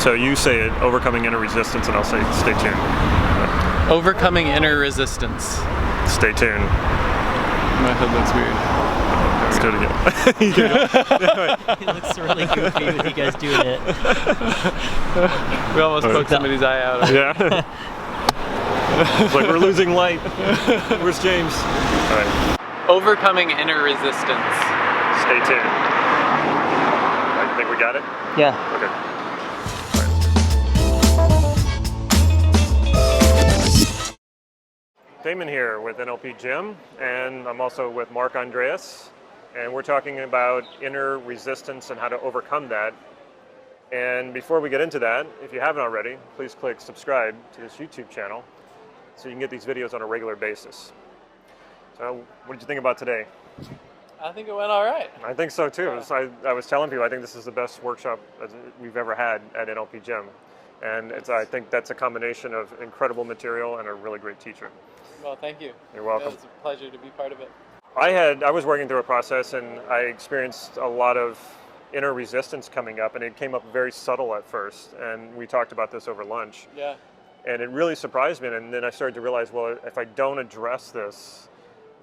So you say it, overcoming inner resistance, and I'll say stay tuned. Overcoming inner resistance. Stay tuned. My head looks weird. Let's do it again. It looks really goofy with you guys doing it. We almost poked somebody's eye out. Yeah. It's like we're losing light. Where's James? All right. Overcoming inner resistance. Stay tuned. I think we got it? Yeah. Okay. Damon here with NLP Gym, and I'm also with Mark Andreas, and we're talking about inner resistance and how to overcome that. And before we get into that, if you haven't already, please click subscribe to this YouTube channel so you can get these videos on a regular basis. So what did you think about today? I think it went all right. I think so too. I was telling people I think this is the best workshop we've ever had at NLP Gym. And I think that's a combination of incredible material and a really great teacher. Well, thank you. You're welcome. It was a pleasure to be part of it. I was working through a process, and I experienced a lot of inner resistance coming up, and it came up very subtle at first, and we talked about this over lunch. Yeah. And it really surprised me, and then I started to realize, well, if I don't address this,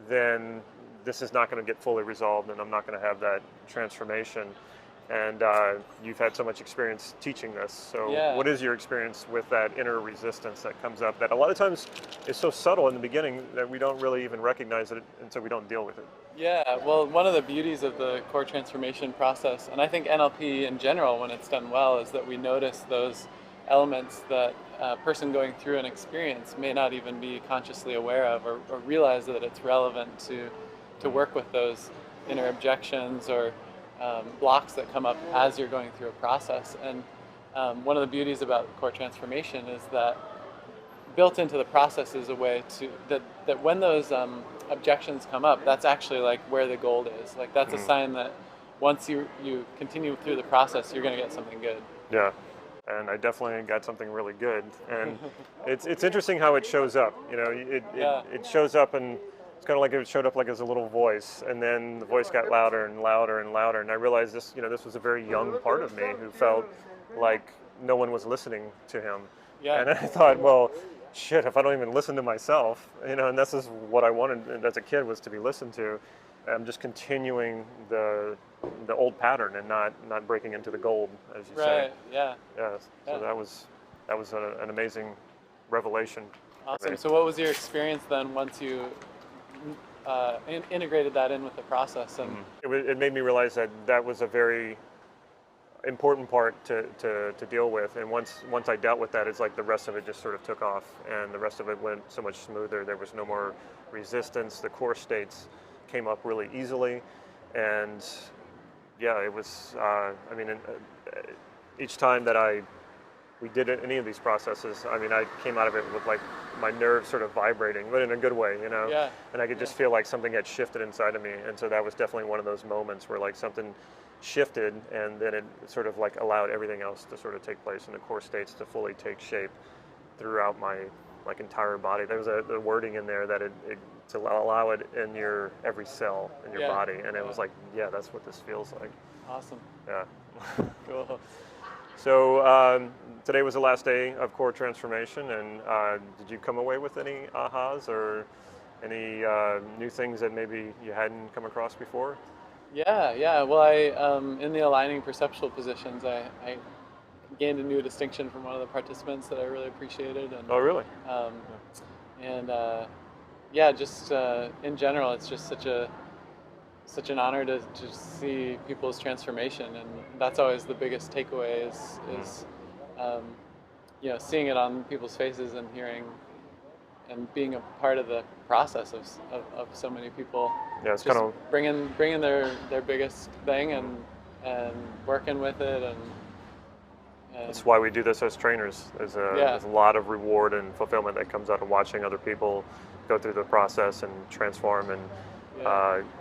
then this is not going to get fully resolved, and I'm not going to have that transformation. And you've had so much experience teaching this. So What is your experience with that inner resistance that comes up that a lot of times is so subtle in the beginning that we don't really even recognize it, and so we don't deal with it? Yeah, well, one of the beauties of the core transformation process, and I think NLP in general, when it's done well, is that we notice those elements that a person going through an experience may not even be consciously aware of, or realize that it's relevant to work with those inner objections or blocks that come up as you're going through a process. And one of the beauties about core transformation is that built into the process is a way to that when those objections come up, that's actually like where the gold is. Like that's a sign that once you continue through the process, you're going to get something good. Yeah, and I definitely got something really good. And it's interesting how it shows up. You know, it shows up, and it's kind of like it showed up like as a little voice, and then the voice got louder and louder and louder, and I realized this was a very young part of me who felt like no one was listening to him. Yeah. And I thought, well, shit, if I don't even listen to myself, and this is what I wanted as a kid, was to be listened to. I'm just continuing the old pattern and not breaking into the gold, as you say. Right. Yeah. Yeah. So that was an amazing revelation. Awesome. So what was your experience then once you integrated that in with the process? And it made me realize that was a very important part to deal with, and once I dealt with that, it's like the rest of it just sort of took off, and the rest of it went so much smoother. There was no more resistance. The core states came up really easily, and yeah, it was each time that we did any of these processes, I came out of it with like my nerves sort of vibrating, but in a good way, Yeah. And I could just feel like something had shifted inside of me, and so that was definitely one of those moments where like something shifted, and then it sort of like allowed everything else to sort of take place, and the core states to fully take shape throughout my like entire body. There was the wording in there that it to allow it in your every cell in your body, and it was like, yeah, that's what this feels like. Awesome. Yeah. Cool. So today was the last day of core transformation, and did you come away with any ahas or any new things that maybe you hadn't come across before? Yeah. Well, in the aligning perceptual positions, I gained a new distinction from one of the participants that I really appreciated. And, oh, really? Just in general, it's just such an honor to see people's transformation, and that's always the biggest takeaway is seeing it on people's faces and hearing and being a part of the process of so many people. Yeah, it's just kind of bringing their biggest thing and working with it, and that's why we do this as trainers. There's a lot of reward and fulfillment that comes out of watching other people go through the process and transform and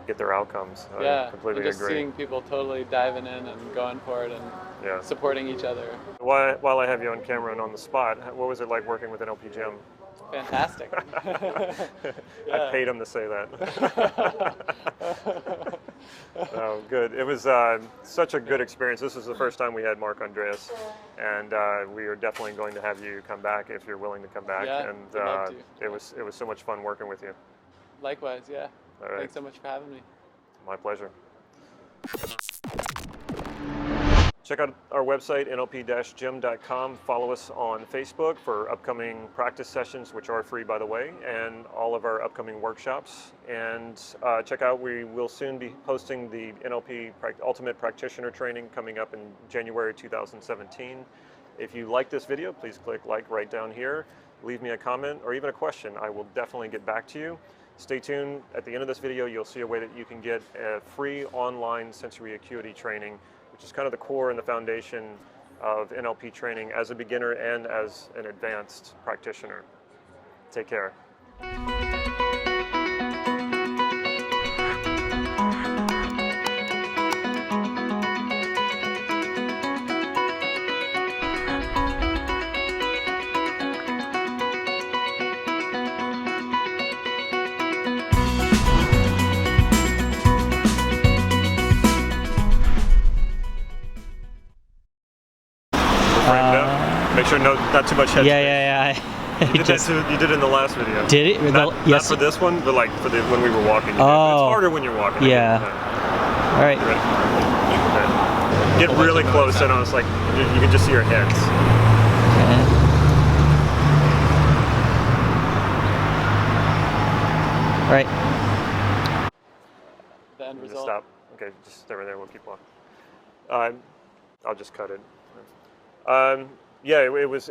get their outcomes. I completely and just agree. Seeing people totally diving in and going for it and supporting each other. While I have you on camera and on the spot, what was it like working with NLP Gym? Fantastic. I paid him to say that. Oh, good. It was such a good experience. This is the first time we had Mark Andreas, and we are definitely going to have you come back if you're willing to come back. Yeah, and I'd love to. it was so much fun working with you. Likewise, yeah. All right. Thanks so much for having me. My pleasure. Check out our website, nlp-gym.com. Follow us on Facebook for upcoming practice sessions, which are free, by the way, and all of our upcoming workshops. And check out, we will soon be hosting the NLP Ultimate Practitioner Training coming up in January 2017. If you like this video, please click like right down here. Leave me a comment or even a question. I will definitely get back to you. Stay tuned. At the end of this video, you'll see a way that you can get a free online sensory acuity training, which is kind of the core and the foundation of NLP training as a beginner and as an advanced practitioner. Take care. Make sure not too much headspace. Yeah. You did it in the last video. Did it? Not Yes. for this one, but like for when we were walking. It's Oh. harder when you're walking. Yeah. All right. You ready? Okay. Get really close, and I was like, you can just see your heads. All right. The end Just result. stop. Okay, just stay right there. We'll keep walking. I'll just cut it. Yeah, it was.